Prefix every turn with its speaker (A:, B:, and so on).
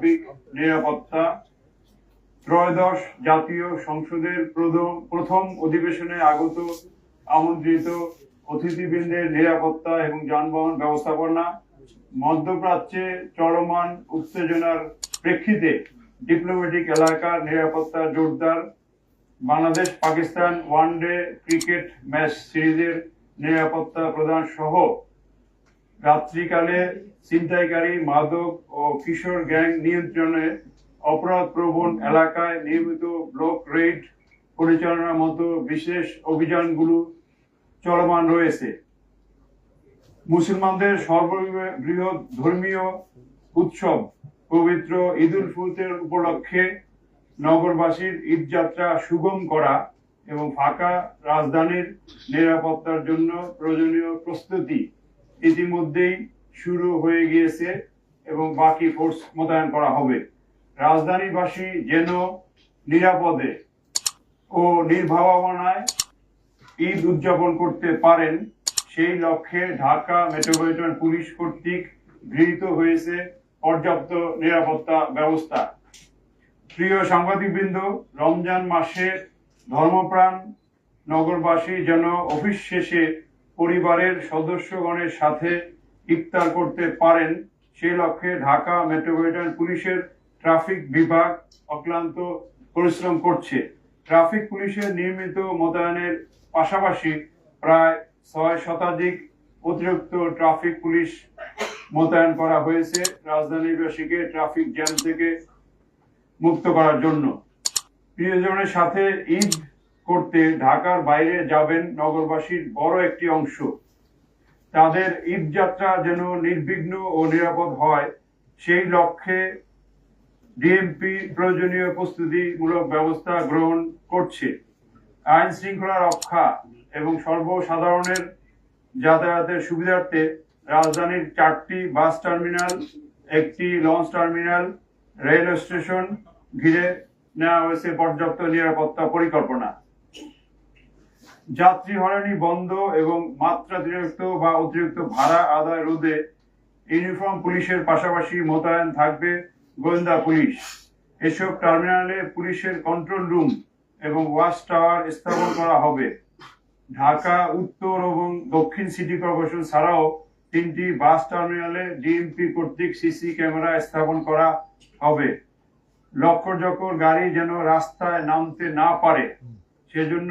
A: সার্বিক নিরাপত্তা। ত্রয়োদশ জাতীয় সংসদের প্রথম অধিবেশনে আগত আমন্ত্রিত অতিথিবৃন্দের নিরাপত্তা এবং যানবাহন ব্যবস্থাপনা। মধ্যপ্রাচ্যে চলমান উত্তেজনার প্রেক্ষিতে ডিপ্লোম্যাটিক এলাকার নিরাপত্তা জোরদার। Bangladesh Pakistan one day cricket match সিরিজের নিরাপত্তা প্রদান সহ রাত্রিকালে ছিনতাইকারী, মাদক ও কিশোর গ্যাং নিয়ন্ত্রণে অপরাধ প্রবণ এলাকায় নিয়মিত ব্লক রেড পরিচালনার মতো বিশেষ অভিযানগুলো চলমান রয়েছে। মুসলমানদের সর্ববৃহৎ ধর্মীয় উৎসব পবিত্র ঈদ উল ফিতর উপলক্ষে নগরবাসীর ঈদযাত্রা সুগম করা এবং ফাঁকা রাজধানীর নিরাপত্তার জন্য প্রয়োজনীয় প্রস্তুতি ইতিমধ্যেই শুরু হয়ে গিয়েছে এবং বাকি ফোর্স মোতায়েন করা হবে। রাজধানীবাসী যেন নিরাপদে ও নির্ভাবনায় ঈদ উদযাপন করতে পারেন সেই লক্ষ্যে ঢাকা মেট্রোপলিটন পুলিশ কর্তৃক গৃহীত হয়েছে পর্যাপ্ত নিরাপত্তা ব্যবস্থা। প্রিয় সাংবাদিকবৃন্দ, রমজান মাসে ধর্মপ্রাণ নগরবাসী যেন অফিস শেষে পরিবারের সদস্যগণের সাথে ইফতার করতে পারেন সেই লক্ষ্যে ঢাকা মেট্রোপলিটন পুলিশের ট্রাফিক বিভাগ অক্লান্ত পরিশ্রম করছে। ট্রাফিক পুলিশের নিয়মিত মোতায়েনের পাশাপাশি প্রায় 6 শতাধিক অতিরিক্ত ট্রাফিক পুলিশ মোতায়েন করা হয়েছে রাজধানীবাসীকে ট্রাফিক জ্যাম থেকে মুক্ত করার জন্য। প্রিয়জনের সাথে ঈদ করতে ঢাকার বাইরে যাবেন নগরবাসীর বড় একটি অংশ। তাদের ঈদ যাত্রা যেন নির্বিঘ্ন ও নিরাপদ হয় সেই লক্ষ্যে ডিএমপি প্রয়োজনীয় প্রস্তুতিমূলক ব্যবস্থা গ্রহণ করছে। আইন শৃঙ্খলা রক্ষা এবং সর্বসাধারণের যাতায়াতের সুবিধার্থে রাজধানীর 4টি বাস টার্মিনাল, 1টি লঞ্চ টার্মিনাল, রেল স্টেশন ঘিরে নেওয়া হয়েছে পর্যাপ্ত নিরাপত্তা পরিকল্পনা। যাত্রী হয়রানি বন্ধ এবং মাত্রাতিরিক্ত বা অতিরিক্ত ভাড়া আদায় রোধে ইউনিফর্ম পুলিশের পাশাপাশি মোতায়েন থাকবে গোয়েন্দা পুলিশ। এসব টার্মিনালে পুলিশের কন্ট্রোল রুম এবং ওয়াচ টাওয়ার স্থাপন করা হবে। ঢাকা উত্তর এবং দক্ষিণ সিটি কর্পোরেশন ছাড়াও 3টি বাস টার্মিনালে ডিএমপি কর্তৃক সিসি ক্যামেরা স্থাপন করা হবে। লক্ষ গাড়ি যেন রাস্তায় নামতে না পারে সেজন্য